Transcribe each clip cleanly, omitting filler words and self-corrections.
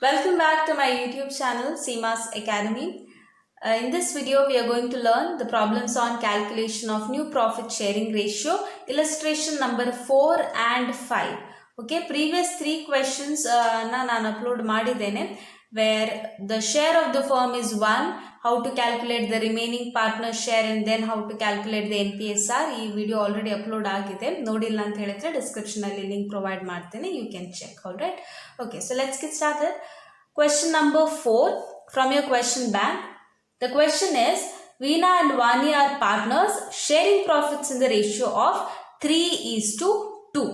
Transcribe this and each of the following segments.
Welcome back to my YouTube channel Seema's Academy. In this video we are going to learn the problems on calculation of new profit sharing ratio, illustration number 4 and 5. Okay, previous 3 questions ನಾನು upload ಮಾಡಿದ್ದೇನೆ where the share of the firm is 1, how to calculate the remaining partner share and then how to calculate the NPSR. ಈ video already upload ಆಗಿದೆ, ನೋಡಿಲ್ಲ ಅಂತ ಹೇಳಿದ್ರೆ description ಅಲ್ಲಿ link provide ಮಾಡ್ತೇನೆ, you can check. All right, okay, so let's get started. Question number 4 from your question bank. The question is, Veena and Vani are partners sharing profits in the ratio of 3:2.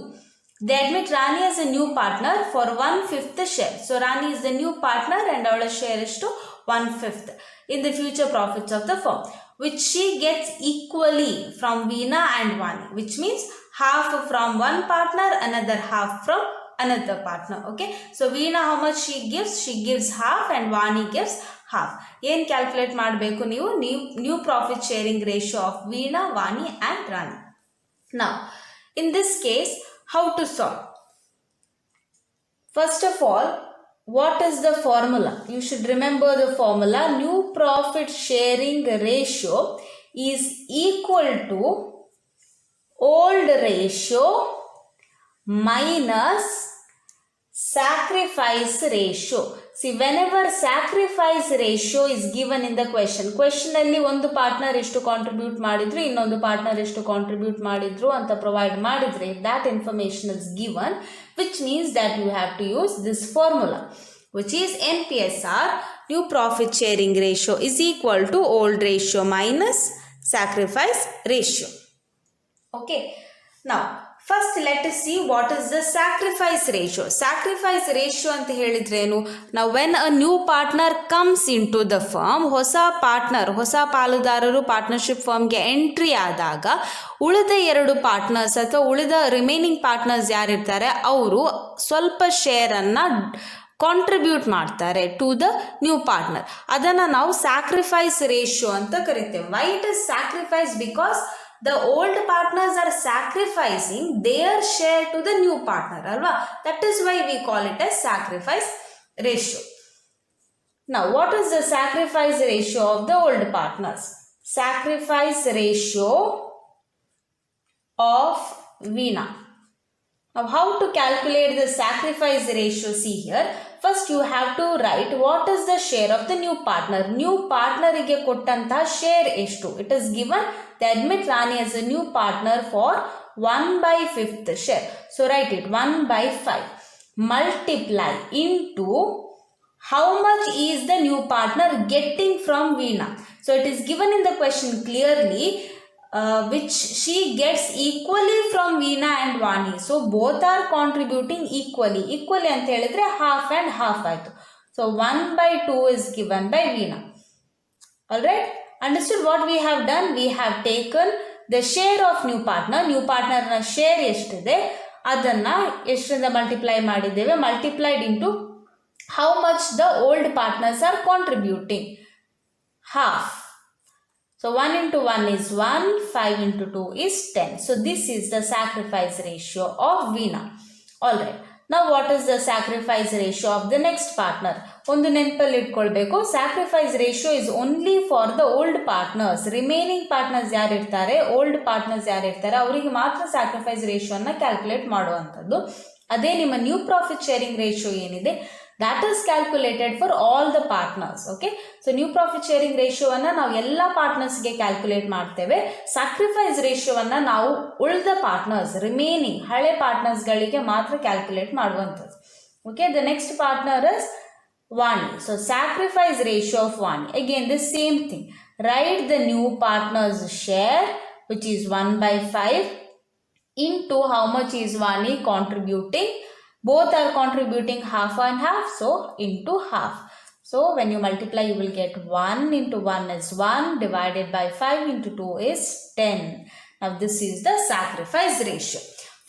They admit Rani as a new partner for 1/5 share. So Rani is the new partner and our share is to 1/5 in the future profits of the firm, which she gets equally from Veena and Vani, which means half from one partner, another half from another partner. Okay, so Veena how much she gives half and Vani gives half. Yen calculate ಮಾಡಬೇಕು ನೀವು new profit sharing ratio of Veena, Vani and Rani. Now in this case, how to solve? First of all, what is the formula? You should remember the formula. New profit sharing ratio is equal to old ratio minus sacrifice ratio. See, whenever sacrifice ratio is given in the question ಅಲ್ಲಿ ಒಂದು partner ಎಷ್ಟು contribute ಮಾಡಿದ್ರು, ಇನ್ನೊಂದು partner ಎಷ್ಟು contribute ಮಾಡಿದ್ರು ಅಂತ provide ಮಾಡಿದ್ರೆ, that information is given, which means that you have to use this formula, which is NPSR, new profit sharing ratio, is equal to old ratio minus sacrifice ratio. Okay, now first let us see what is the sacrifice ratio. Sacrifice ratio ಅಂತ ಹೇಳಿದ್ರೇನು? Now when a new partner comes into the firm, ಹೊಸ ಪಾಲುದಾರರು partnership ಫರ್ಮ್ಗೆ entry ಆದಾಗ ಉಳಿದ 2 partners ಅಥವಾ ಉಳಿದ remaining partners ಯಾರಿರ್ತಾರೆ ಅವರು ಸ್ವಲ್ಪ ಶೇರನ್ನು ಕಾಂಟ್ರಿಬ್ಯೂಟ್ ಮಾಡ್ತಾರೆ ಟು ದ ನ್ಯೂ ಪಾರ್ಟ್ನರ್. ಅದನ್ನು ನಾವು ಸ್ಯಾಕ್ರಿಫೈಸ್ ರೇಷಿಯೋ ಅಂತ ಕರಿತೇವೆ. Why it is sacrifice? Because the old partners are sacrificing their share to the new partner, alva? That is why we call it as sacrifice ratio. Now what is the sacrifice ratio of the old partners? Sacrifice ratio of Veena. Now how to calculate the sacrifice ratio? See here, first you have to write what is the share of the new partner. New partner ಗೆ ಕೊಟ್ಟಂತಹ share ಎಷ್ಟು? It is given. They admit Rani as a new partner for 1/5 share. So write it 1/5 multiply into how much is the new partner getting from Veena. So it is given in the question clearly, which she gets equally from Veena and Vani. So both are contributing equally. Equally ಅಂತ ಹೇಳಿದ್ರೆ half and half ಆಯಿತು. So 1/2 is given by Veena. Alright, understood what we have done? We have taken the share of new partner. New partner na share ಎಷ್ಟಿದೆ ಅದನ್ನು ಎಷ್ಟರಿಂದ multiply ಮಾಡಿದ್ದೇವೆ, multiplied into how much the old partners are contributing, half. So 1 into 1 is 1, 5 into 2 is 10. So this is the sacrifice ratio of Veena. Alright, now what is the sacrifice ratio of the next partner? ಒಂದು ನೆನಪಲ್ಲಿ ಇಟ್ಕೊಳ್ಬೇಕು, sacrifice ratio is only for the old partners. Remaining partners ಯಾರಿರ್ತಾರೆ, old partners ಯಾರಿರ್ತಾರೆ ಅವರಿಗೆ ಮಾತ್ರ sacrifice ರೇಷಿಯೋನ calculate ಮಾಡುವಂಥದ್ದು. ಅದೇ ನಿಮ್ಮ ನ್ಯೂ ಪ್ರಾಫಿಟ್ ಶೇರಿಂಗ್ ರೇಷಿಯೋ ಏನಿದೆ, that is calculated for all the partners. Okay, so new profit sharing ratio ಅನ್ನು ನಾವು ಎಲ್ಲ ಪಾರ್ಟ್ನರ್ಸ್ಗೆ ಕ್ಯಾಲ್ಕುಲೇಟ್ ಮಾಡ್ತೇವೆ. ಸ್ಯಾಕ್ರಿಫೈಸ್ ರೇಷಿಯೋವನ್ನು ನಾವು ಉಳಿದ ಪಾರ್ಟ್ನರ್ಸ್, ರಿಮೈನಿಂಗ್ ಹಳೆ ಪಾರ್ಟ್ನರ್ಸ್ಗಳಿಗೆ ಮಾತ್ರ ಕ್ಯಾಲ್ಕುಲೇಟ್ ಮಾಡುವಂಥದ್ದು. Okay, the next partner is Vani. So sacrifice ratio of Vani, again the same thing. Write the new partner's share, which is 1/5 into how much is Vani contributing. Both are contributing half and half, so into half. So when you multiply, you will get 1 into 1 is 1 divided by 5 into 2 is 10. Now this is the sacrifice ratio.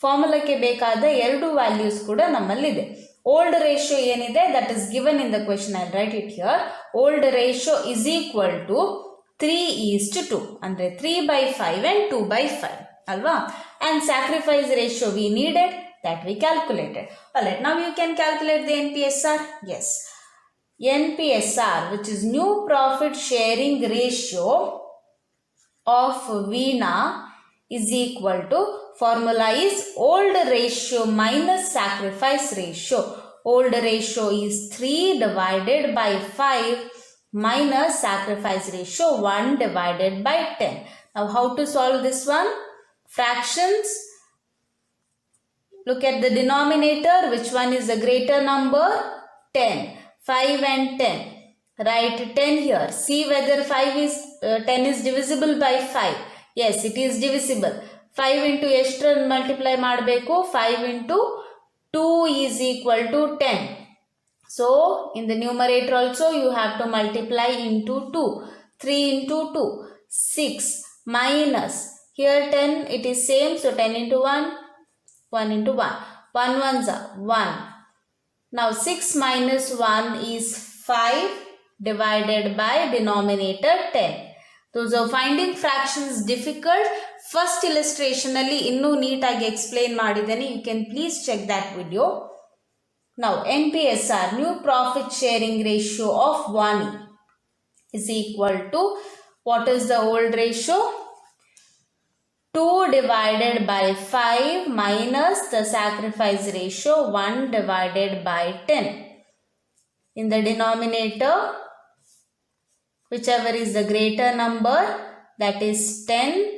Formula ಕ್ಕೆ ಬೇಕಾದ 2 values ಕೂಡ ನಮ್ಮಲ್ಲಿದೆ. Old ratio ಏನಿದೆ, that is given in the question. I'll write it here. Old ratio is equal to 3:2 ಅಂದ್ರೆ 3/5 and 2/5 ಅಲ್ವಾ? And sacrifice ratio we needed that we calculated. Alright, now you can calculate the NPSR. Yes. NPSR, which is new profit sharing ratio of Veena, is equal to, formula is old ratio minus sacrifice ratio. Old ratio is 3 divided by 5 minus sacrifice ratio 1 divided by 10. Now how to solve this one? Fractions. Look at the denominator. Which one is the greater number? 10. 5 and 10. Write 10 here. See whether 10 is divisible by 5. Yes, it is divisible. 5 into ಎಷ್ಟು multiply ಮಾಡಬೇಕು? 5 into 2 is equal to 10. So, in the numerator also you have to multiply into 2. 3 into 2. 6 minus. Here 10 it is same. So, 10 into 1. 1 into 1. 1 ones are 1. Now 6 minus 1 is 5 divided by denominator 10. So finding fractions difficult. First illustration alli innu neatagi explain madideni. You can please check that video. Now NPSR, new profit sharing ratio of Vaani, is equal to, what is the old ratio? 2 divided by 5 minus the sacrifice ratio 1 divided by 10. In the denominator, whichever is the greater number, that is 10.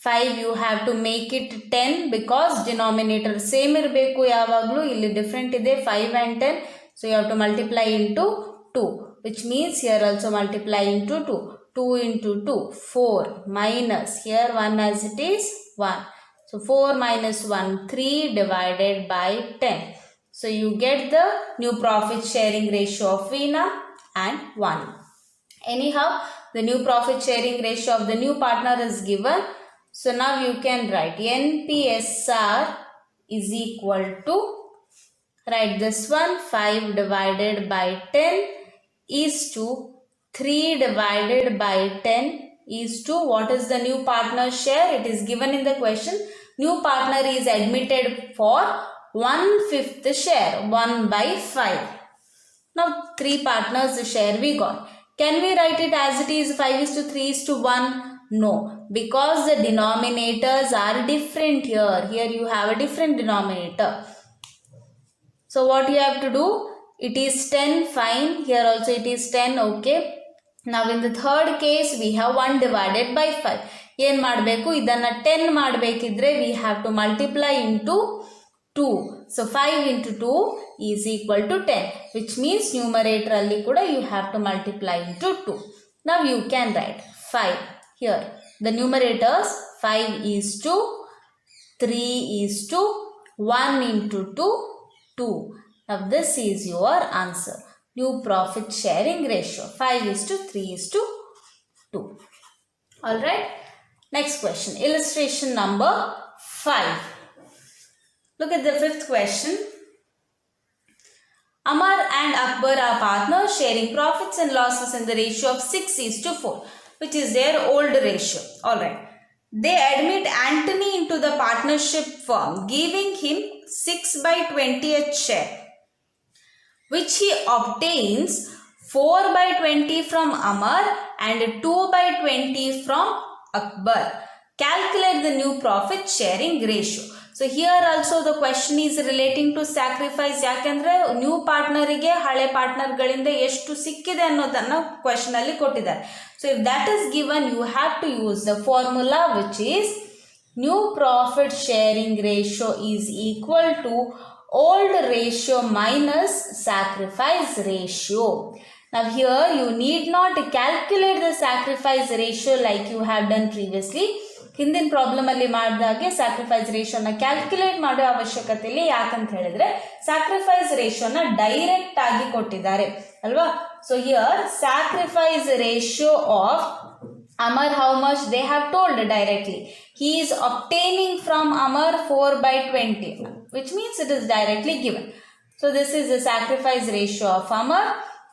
5 you have to make it 10 because denominator same irbeku yavaglu, illi different ide 5 and 10. So you have to multiply into 2, which means here also multiply into 2. 2 into 2, 4 minus, here 1 as it is, 1. So 4 minus 1, 3 divided by 10. So you get the new profit sharing ratio of Veena and Vaani. Anyhow, the new profit sharing ratio of the new partner is given. So now you can write NPSR is equal to, write this one, 5 divided by 10 is to 3 divided by 10 is to, what is the new partner share? It is given in the question. New partner is admitted for 1/5 share, 1 by 5. Now 3 partners share we got. Can we write it as it is 5:3:1? No, because the denominators are different here. Here you have a different denominator. So what you have to do? It is 10, fine. Here also it is 10, okay. Now in the third case we have 1 divided by 5. Yen madbeku idanna 10 madbekidre we have to multiply into 2. So 5 into 2 is equal to 10, which means numerator alli kuda you have to multiply into 2. Now you can write 5 here. The numerators 5 is to 3 is to 1 into 2, 2. Now this is your answer. New profit sharing ratio 5:3:2. Alright. Next question. Illustration number 5. Look at the fifth question. Amar and Akbar are partners sharing profits and losses in the ratio of 6:4, which is their old ratio. Alright. They admit Anthony into the partnership firm, giving him 6/20th share, which he obtains 4/20 from Amar and 2/20 from Akbar. Calculate the new profit sharing ratio. So here also the question is relating to sacrifice. ಯಾಕೆಂದ್ರೆ new ಪಾರ್ಟ್ನರಿಗೆ ಹಳೆ ಪಾರ್ಟ್ನರ್ಗಳಿಂದ ಎಷ್ಟು ಸಿಕ್ಕಿದೆ ಅನ್ನೋದನ್ನ question ಅಲ್ಲಿ ಕೊಟ್ಟಿದ್ದಾರೆ. So if that is given, you have to use the formula, which is new profit sharing ratio is equal to old ratio minus sacrifice ratio. Now here you need not calculate the sacrifice ratio like you have done previously. ಹಿಂದಿನ problem ಅಲ್ಲಿ ಮಾಡಿದಾಗೆ sacrifice ರೇಷಿಯೋನ calculate ಮಾಡೋ ಅವಶ್ಯಕತೆ ಇಲ್ಲ. ಯಾಕಂತ ಹೇಳಿದ್ರೆ sacrifice ರೇಷಿಯೋನ direct ಆಗಿ ಕೊಟ್ಟಿದ್ದಾರೆ ಅಲ್ವಾ. So here sacrifice ratio of Amar, how much they have told directly. He is obtaining from Amar 4/20, which means it is directly given. So this is the sacrifice ratio of Amar,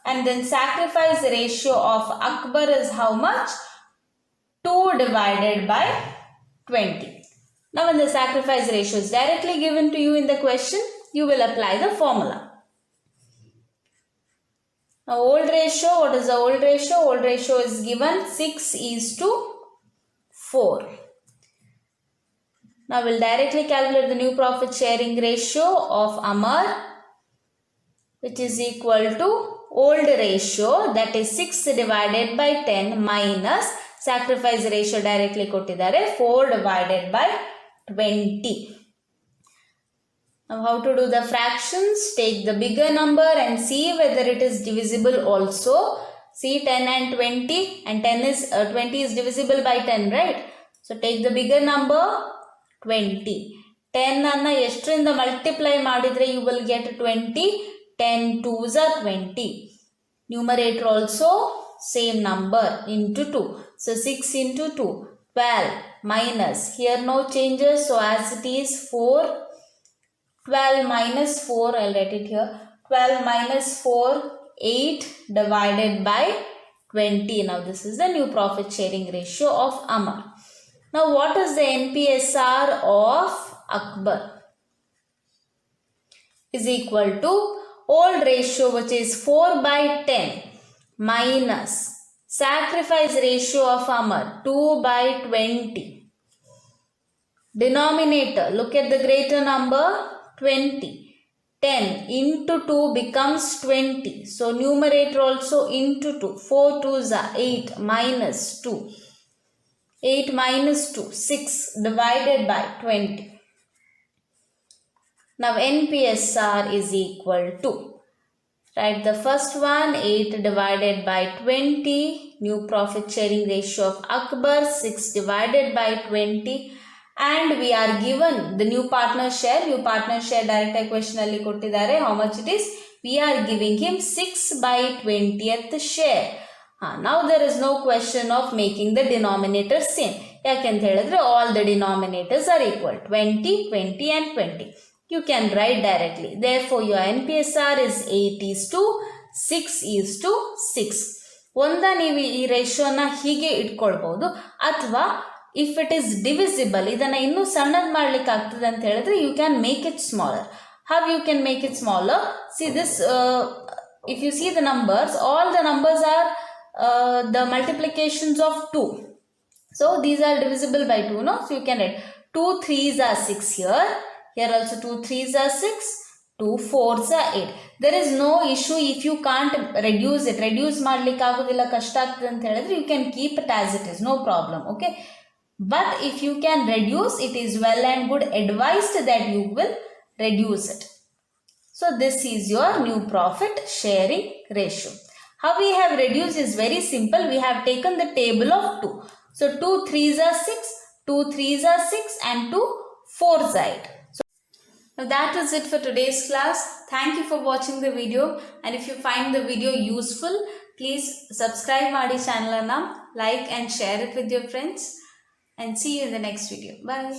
and then sacrifice ratio of Akbar is how much? 2 divided by 20. Now when the sacrifice ratio is directly given to you in the question, you will apply the formula. Now old ratio, what is the old ratio? Old ratio is given 6:4. Now we'll directly calculate the new profit sharing ratio of Amar, which is equal to old ratio, that is 6 divided by 10 minus sacrifice ratio directly kottidare 4 divided by 20. Now how to do the fractions? Take the bigger number and see whether it is divisible also. See 10 and 20, and 20 is divisible by 10, right? So take the bigger number 20. 10 anna eಷ್ಟರಿಂದ multiply ಮಾಡಿದ್ರೆ you will get 20. 10 2s are 20. Numerator also same number into 2. So 6 into 2, 12 minus, here no changes, so as it is 4. 12 minus 4, I'll write it here. 12 minus 4, 8 divided by 20. Now this is the new profit sharing ratio of Amar. Now what is the NPSR of Akbar? Is equal to old ratio, which is 4/10 minus sacrifice ratio of Amar 2/20. Denominator, look at the greater number 20. 10 into 2 becomes 20. So numerator also into 2. 4 2s are 8 minus 2. 8 minus 2, 6 divided by 20. Now NPSR is equal to, write the first one, 8 divided by 20. New profit sharing ratio of Akbar 6 divided by 20. And we are given the new partner share. New partner share direct equation alli kottidare. How much it is? We are giving him 6/20th share. Now there is no question of making the denominator same. Yakante helidre all the denominators are equal. 20, 20 and 20. You can write directly. Therefore your NPSR is 8:6:6. ಒಂದ ನೀವು ಈ ರೇಷಿಯೋನ ಹೀಗೆ ಇಟ್ಕೊಳ್ಬಹುದು, ಅಥವಾ if it is divisible, ಇದನ್ನು ಇನ್ನೂ ಸಣ್ಣದು ಮಾಡಲಿಕ್ಕೆ ಆಗ್ತದೆ ಅಂತ ಹೇಳಿದ್ರೆ you can make it smaller. How you can make it smaller? See this, if you see the numbers, all the numbers are the multiplications of 2. So these are divisible by 2, no? So you can write 2 3s are 6 here. Here also 2 3s are 6. 2 4s are 8. There is no issue if you can't reduce it. Reduce ಮಾಡಲಿಕ್ಕೆ ಆಗೋದಿಲ್ಲ, ಕಷ್ಟ ಆಗ್ತದೆ ಅಂತ ಹೇಳಿದ್ರೆ you can keep it as it is, no problem, okay? But if you can reduce, it is well and good advised that you will reduce it. So this is your new profit sharing ratio. How we have reduced is very simple. We have taken the table of 2. So 2 3s are 6, 2 3s are 6 and 2 4s are 8. So now that is it for today's class. Thank you for watching the video, and if you find the video useful, please subscribe ಮಾಡಿ channel, like and share it with your friends, and see you in the next video. Bye.